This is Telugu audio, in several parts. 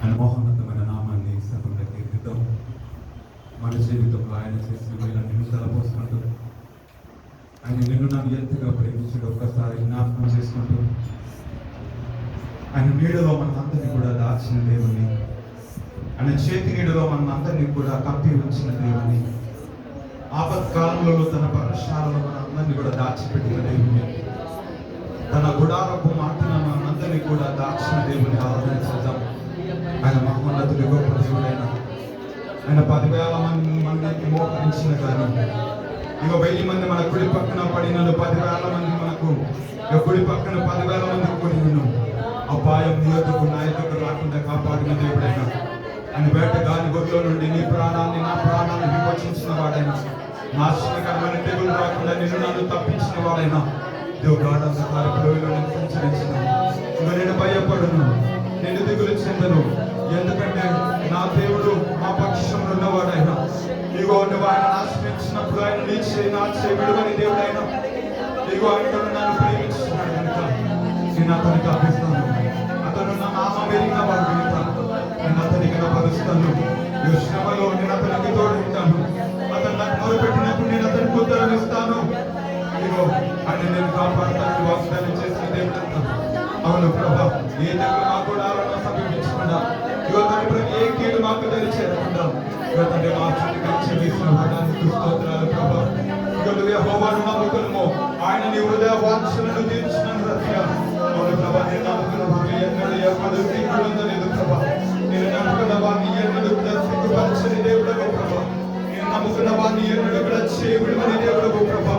ఆయన మోహన్నతమైన నామాన్ని సభలో కీర్తిద్దాం. మన జీవితంలో ఆయన చేసిన వీళ్ళని తలపోసుకుంటూ, ఆయన నిన్ను నన్ను ఎంతగా ప్రేమించడం ఒక్కసారి జ్ఞాపకం చేసుకుంటూ, ఆయన నీడలో మనందరినీ కూడా దాచిన దేవుని, ఆయన చేతి నీడలో మనందరినీ కూడా కప్పి ఉంచిన దేవుని, ఆపత్కాలంలో తన పర్ణశాలలో మనందరినీ కూడా దాచిపెట్టిన దేవుని, తన గుడారపు మాటన మనందరినీ కూడా దాచిన దేవుని ఆరాధించుదాం. ఆయన మహోన్నతుడు, గొప్ప దేవుడైన ఆయన 10,000 మందికి మోకరించిన కానీ, ఇక 1000 మంది మన కుడి పక్కన పడినను, 10,000 మంది మనకు కుడి పక్కన 10,000 మంది కూడినను, అపాయం నియోజకు నాయకుడు రాకుండా కాపాడిన దేవుడైన ఆయన వేటగాని గొర్రెల నుండి నీ ప్రాణాన్ని నా ప్రాణాన్ని విమోచించిన వాడైనా, నాశనకరమైన తెగులు రాకుండా నిన్ను నన్ను తప్పించిన వాడైనా, దేవగాఢంధకారలో నేను సంచరించిన ఇక నేను భయపడును, నేను దిగులు చెందను, ఎందుకంటే నా దేవుడు మా పక్షంలో ఉన్నవాడైనా, ఇగో నువ్వు ఆయన ఆశ్రయించినప్పుడు ఆయన నీ చేయి నా చేయి విడువని దేవుడైనా, ఇగో ఆయన నన్ను ప్రేమించినాడు కనుక నేను అతనికి అర్పిస్తాను. అతను నా నామం ఎరిగిన వాడు కనుక నేను అతనికి కనపరుస్తాను. ఈ శ్రమలో నేను అతనికి తోడుంటాను. అతను నాకు మొరుపెట్టినప్పుడు నేను అతనికి ఉత్తరం ఇస్తాను. ఇగో ఆయన నేను కాపాడుతాను వాగ్దానం చేసిన దేవుడు. అవును ప్రభా, ఏ దగ్గర మా గుడాలను సమీపించకుండా, ఇగో తండ్రి ఏ కీడు మాకు తెలియచేయకుండా, ఇగో తండ్రి మా చుట్టూ కలిసి వేసిన వాడానికి స్తోత్రాలు ప్రభా. ఇగో నువ్వు యెహోవాను నమ్ముకున్నాము, ఆయన నీ హృదయ వాంఛలను తీర్చినను రక్షగా. అవును ప్రభా, నేను నమ్ముకున్న వారిని ఎన్నడూ ఎవ్వరు సిగ్గుపడలేదు ప్రభా. నేను నమ్ముకున్న వారిని ఎన్నడూ సిగ్గుపరచని దేవుడవు ప్రభా. నేను నమ్ముకున్న వారిని ఎన్నడూ కూడా చేయబడని దేవుడవు ప్రభా.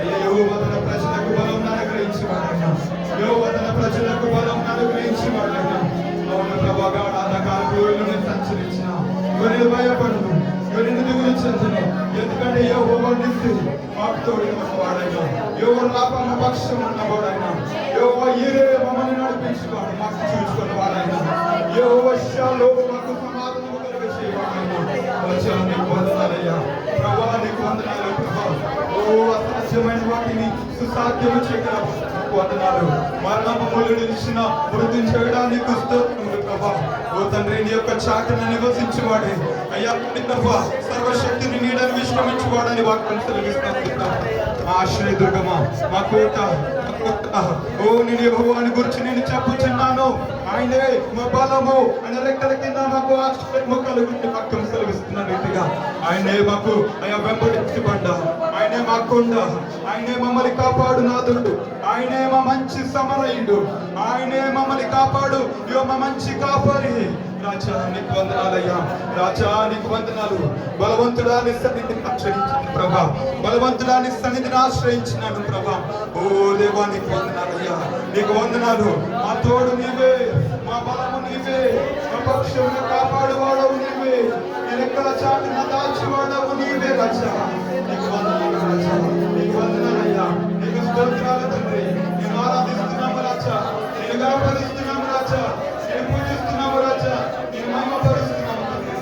యెహోవా తన ప్రజలకు బలం అనుగ్రహించేవాడైనా, యెహోవా తన ప్రజలకు బలం అనుగ్రహించేవాడైనా. అవును ప్రభా, గాఢాంధకారములో సంచరించిన నేను భయపడను, నేను దిగులు చెందను, ఎందుకంటే యెహోవా నిత్య మాకు తోడుగా ఉన్నవాడైనా, యెహోవా మా పక్షం ఉన్నవాడైనా, యెహోవా ఈరే మమ్మల్ని నడిపించేవాడు, మాకు చూసుకున్నవాడైనా, యెహోవా షాలోము మాకు సమాధానము కలుగజేయవాడైనా. వచ్చాను నీకు వందనాలయ్యా ప్రభా, నీకు వందనాలు ప్రభా. ఓ అసాధ్యమైన వాటిని సుసాధ్యము చేయగల వందనాలు. మరణములు నిలిచిన మృతి చేయడానికి స్తోత్రములు ప్రభా. ఓ తండ్రి, నీ యొక్క చాటును నివసించేవాడే అయ్యా ప్రభా, సర్వశక్తిని నీడని విశ్రమించేవాడని వాక్యం సెలవిస్తున్నాం. మా ఆశ్రయదుర్గమా, మా కోట, ఓ నేను యెహోవాని గురించి నేను చెప్పుచున్నాను. ఆయనే మా బలము, ఆయన రెక్కల కింద మాకు ఆశ్రయము కలుగుతుంది వాక్యం సెలవిస్తున్న రీతిగా. ఆయనే మాకు అయ్యా వెంబడించబడ్డ, ఆయనే మా కొండ, ఆయనే మమ్మల్ని కాపాడు నాథుడు, ఆయనే మా మంచి సమరయుడు, ఆయనే మమ్మల్ని కాపాడు మా మంచి కాపరి. రాజా నీకు వందనాలయ్యా, రాజా నీకు వందనాలు. బలవంతుడాన్ని సన్నిధిని ఆశ్రయించాను ప్రభా, బలవంతుడాన్ని సన్నిధిని ఆశ్రయించినాను ప్రభా. ఓ దేవా నీకు వందనాలయ్యా, నీకు వందనాలు. మా తోడు నీవే, మా బలము నీవే, మా పక్షమును కాపాడువాడవు నీవే, నేను ఎక్కడ చాటున దాచివాడవు నీవే రాజా. నీకు వందనాలు రాజా, నీకు వందనాలయ్యా, నీకు స్తోత్రాలు తండ్రి. నేను ఆరాధిస్తున్నాము రాజా, నేను గౌరవిస్తున్నాము రాజా, నేను పూజిస్తున్నాము రాజా, నేను మహిమపరుస్తున్నాము తండ్రి.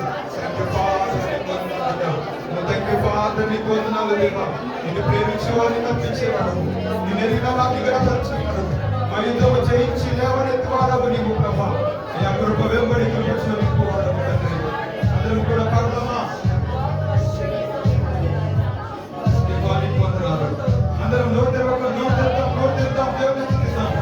నీకు వందనాలు దేవా. నిన్ను ప్రేమించేవాడిని తప్పించేవాడు, నేను ఎరిగిన వాటిని గడపరిచేవాడు, మా యుద్ధము జయించి లేవనెత్తి వాడవు నీవు ప్రభా. అయ్యా కృప వెంబడి కృప వాడవు తండ్రి. అందరం కూడా పడదామా? నీకు వందనాలు. అందరం నోరు తెరవక నోరు తెరుద్దాం దేవుని స్తుతిద్దాం.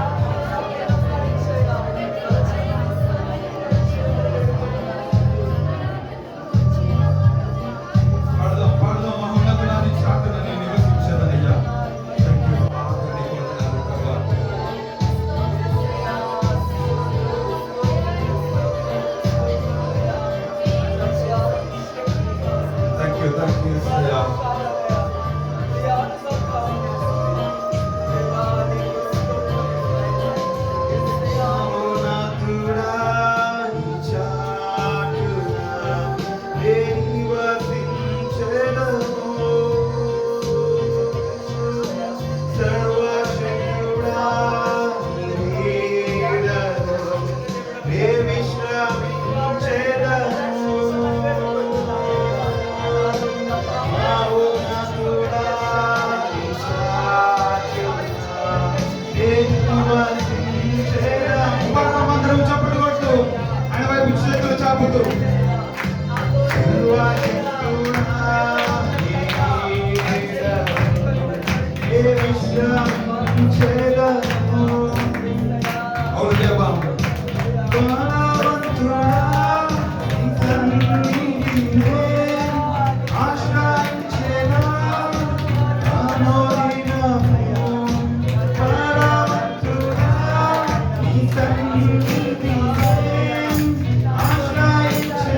నమ్ముతూ సర్వశక్తుడా ఏ విశ్రమించెదను. అవును దేవా, బలవంతుడా నీ సన్నిధినే ఆశ్రయించెదా ఆమోదినము. బలవంతుడా నీ సన్నిధినే ఆశ్రయించెదా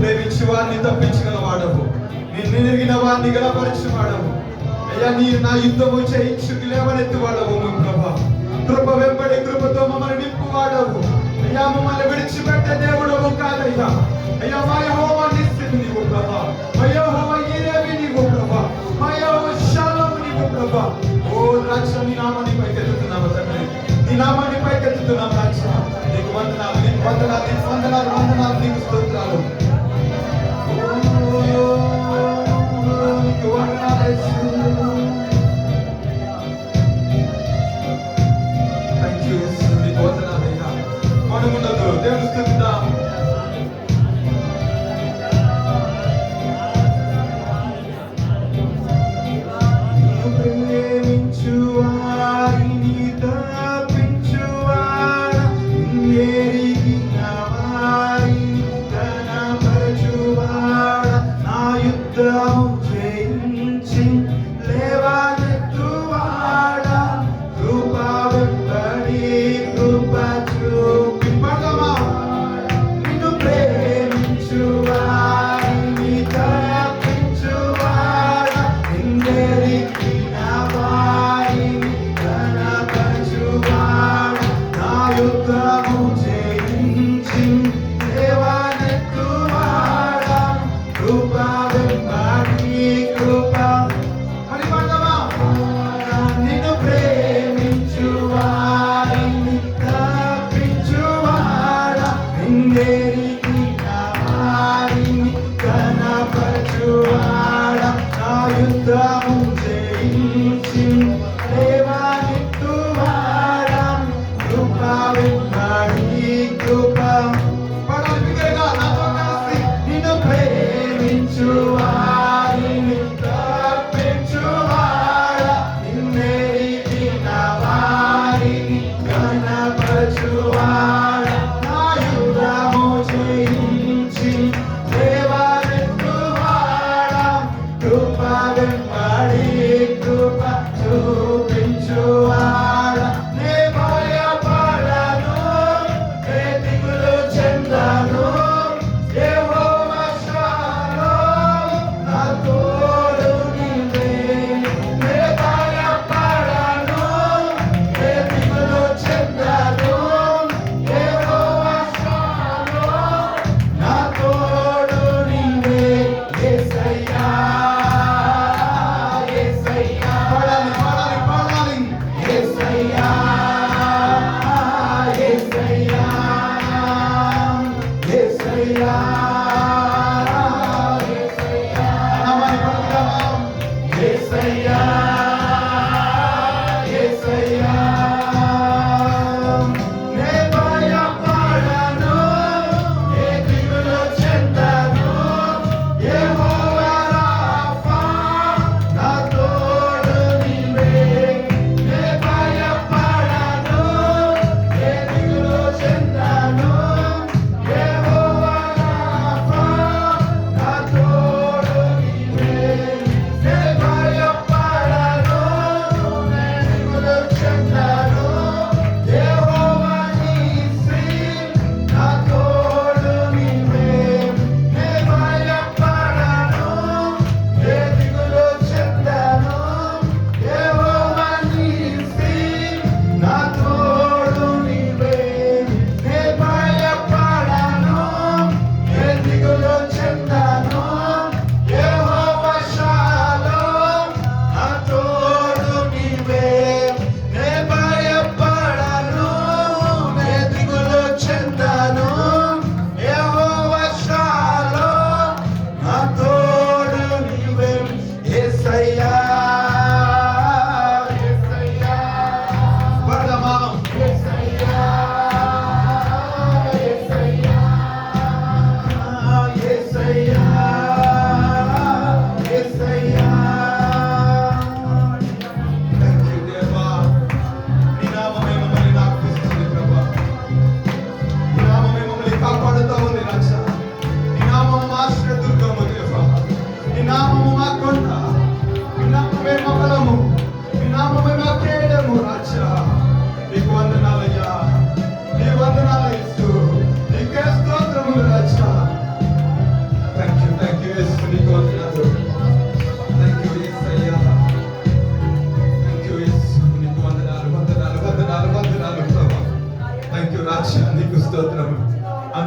ప్రేమించి వారిని తప్పించగల వాడవు, నిన్ను ఎరిగిన వారిని గలపరిచి వాడవు అయ్యా. నీ నా యుద్ధము చేయించుకు లేవనెత్తి వాడవు ప్రభా. కృప వెంబడి కృపతో మమ్మల్ని నింపు వాడవు అయ్యా. మమ్మల్ని విడిచిపెట్టే దేవుడవు కాదయ్యా అయ్యా. మా యెహోవా నిస్సి నీవు ప్రభా, మా యెహోవా ఈరేవి నీవు ప్రభా, మా యెహోవా షాలోము నీవు ప్రభా. ఓ రాజా, నీ నామాన్ని పైకెత్తుతున్నాము తండ్రి, నీ నామాన్ని పైకెత్తుతున్నాము రాజా. నీకు వందనాలు, నీకు వందనాలు, నీకు వందనాలు, వందనాలు, నీకు స్తోత్రాలు. నీకు వందనాలు యేసు. థాంక్ యూ యేసు. నీకు వందనాలు అయ్యా. మనమున్నదు దేవుని స్తుతిద్దాం. కృప వెంబడి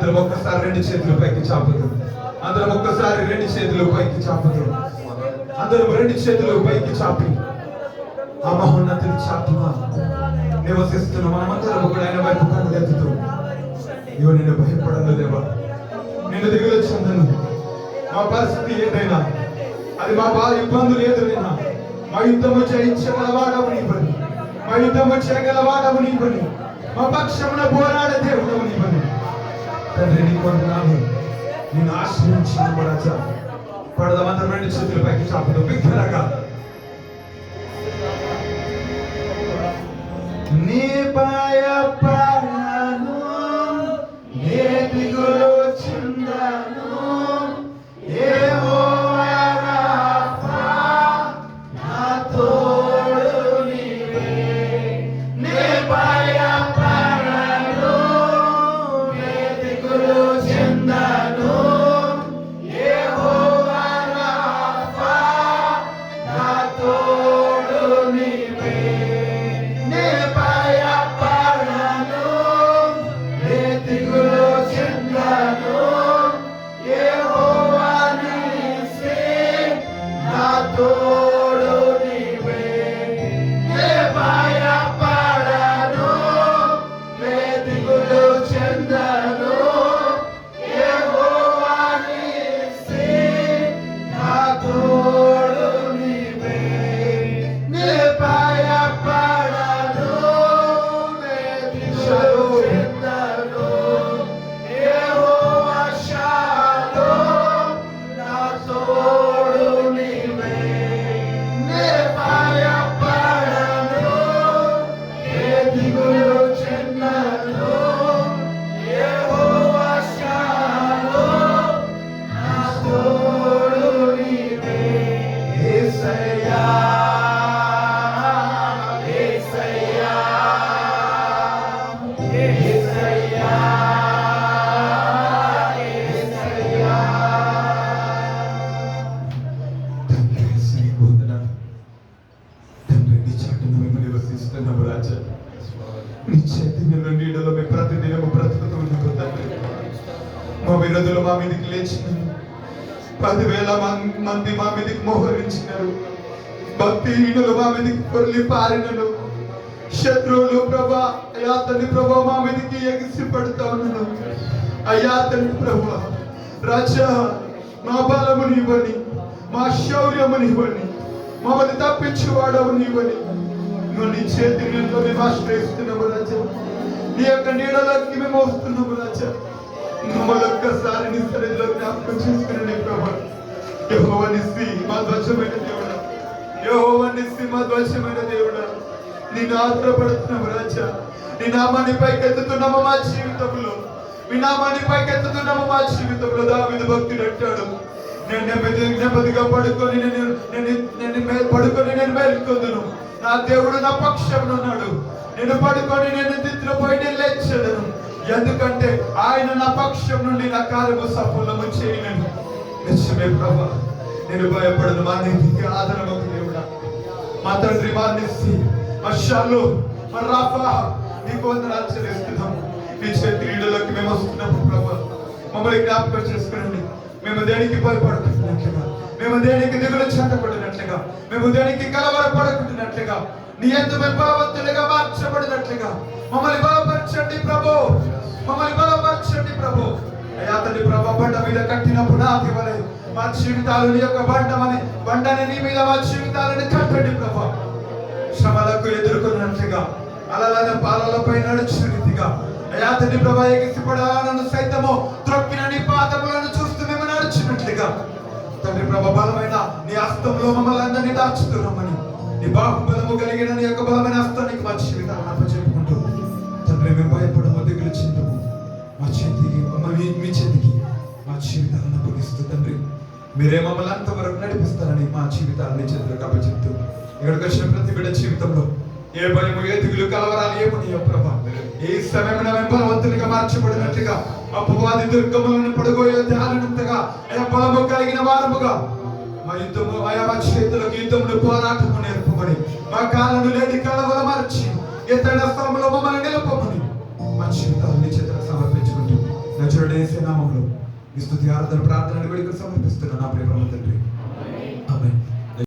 అందరం ఒక్కసారి రెండు చేతులు పైకి చాపుతాం. అందరం ఒక్కసారి రెండు చేతులు పైకి చాపుతాం. అందరం రెండు చేతులు పైకి చాపి ఆ మహోన్నతుని చాటుగా నివసిస్తున్న మనమందరం కూడా ఆయన వైపు కనుగెత్తుతూ, ఇవో నిన్ను భయపడను దేవా, నిన్ను దిగులు చెందను. మా పరిస్థితి ఏదైనా, అది మా ఇబ్బందులు ఏదైనా, మా యుద్ధము జయించగలవాడవు నీవని, మా యుద్ధము చేయగలవాడవు నీవని, మా పక్షమున పోరాడే దేవుడవు నీవని తండ్రి, నీ కొంటున్నాను. నిన్ను ఆశ్రయించిన రాజా. పడదామందరం రెండు చేతుల పైకి చాపుతూ బిగ్గరగా నీ భయపడను, నీ దిగులు చెందను, యెహోవా రాఫా నా తోడు నీవే. నీ భయపడను, నీ దిగులు చెందను, యెహోవా రాఫా నా తోడు నీవే. మా విరోధులు మా మీదకి లేచినారు, 10,000 మంది మా మీదకి మోహరించినారు, భక్తిహీనులు మా మీదకి పొర్లి పారినను, శత్రువులు ప్రభా అయ్యా తండ్రి ప్రభా మా మీదకి ఎగిసి పడుతా ఉన్నాను. అయ్యా తండ్రి ప్రభా రాజా, మా బలము నీవని, మా శౌర్యము నీవని, మమ్మల్ని తప్పించేవాడవు నీవని నువ్వు నీ చేతి నీళ్ళలో మేము ఆశ్రయిస్తున్నాము రాజా. నీ యొక్క నీడలోకి మేము వస్తున్నాము రాజా. మమ్మల్ని ఒక్కసారి నీ సన్నిధిలో జ్ఞాపకం చేసుకుని ప్రభా. యెహోవా నిస్సి మా ధ్వజమైన దేవుడా, యెహోవా నిస్సి మా ధ్వజమైన దేవుడా, నిన్ను ఆధారపడుతున్నాము రాజా. నీ నామాన్ని పైకెత్తుతున్నాము మా జీవితంలో, మీ నామాన్ని పైకెత్తుతున్నాము మా జీవితంలో. దావీదు భక్తుడు అంటాడు, నేను నెమ్మదిగా పడుకొని నేను మేలుకొందును, నా దేవుడు నా పక్షంలో ఉన్నాడు. నేను పడుకొని నేను నిద్రపోయి నేను లేచెదను, ఎందుకంటే ఆయన నా పక్షం నుండి నా కార్యము సఫలము చేయను. నిజమే ప్రభా, నేను భయపడను. మా నీతికి ఆధారము దేవుడా, మా తండ్రి, మా నిస్సి, మా షాలో, మా రాఫా, నీకు వందనాలు చెల్లిస్తున్నాము. నీ చేతి నీడలోకి మేము వస్తున్నాము ప్రభా. మమ్మల్ని జ్ఞాపకం చేసుకునండి. మేము దేనికి భయపడుతున్నట్లుగా, మేము దేనికి దిగులు చెందబడినట్లుగా, మేము దేనికి కలవరపడుకుంటున్నట్లుగా, నీ యందు మేము భావవంతులుగా మార్చబడినట్లుగా మమ్మల్ని బలపరచండి ప్రభు, మమ్మల్ని బలపరచండి ప్రభు. అయ్యా తండ్రి ప్రభు, బండ మీద కట్టిన పునాది వలె మా జీవితాలు నీ యొక్క బండని నీ మీద మా జీవితాలను కట్టండి ప్రభు. శ్రమలకు ఎదుర్కొన్నట్లుగా, అలల పాలలపై నడుచు రీతిగా అయ్యా తండ్రి ప్రభు, ఎగిసిపడాలను సైతము త్రొక్కిన నీ పాదములను చూస్తూ మేము నడుచున్నట్లుగా తండ్రి ప్రభు, బలమైన నీ హస్తంలో మమ్మల్ని అందరినీ దాచుతున్నామని, నీ బాహుబలము కలిగిన నీ యొక్క బలమైన హస్తానికి మా జీవితాలను అప్పచెప్పుకుంటూ తండ్రి, మేము భయపడము, దిగులు చెందము, మా చేతికి మీ చేతికి మా జీవితాలను అప్పగిస్తూ తండ్రి, మీరే మమ్మల్ని అంతవరకు నడిపిస్తారని మా జీవితాలని చేతులకు అప్పచెప్తూ ఇక్కడికి వచ్చిన ప్రతి బిడ్డ జీవితంలో ఏ భయము, ఏ దిగులు, కలవరాలు ఏమున్నాయో ప్రభా, ఈ సమయంలో మేము బలవంతులుగా మార్చబడినట్లుగా, అపవాది దుర్గములను పడుకోయే ధ్యానంతగా బలము కలిగిన వారముగా మా యుద్ధము, ఆయా మా చేతులకు యుద్ధములు పోరాటము నేర్పబడి మా కాళ్ళను లేని కలవల మార్చి ఎత్తైన స్థలంలో మమ్మల్ని నిలపమని మా జీవితాన్ని చేతులకు సమర్పించుకుంటూ నజరుడైన యేసు నామములో ఈ స్తుతి ఆరాధన ప్రార్థన వేడుకలు సమర్పిస్తున్నాను నా ప్రియ పరమ తండ్రి. ఆమేన్.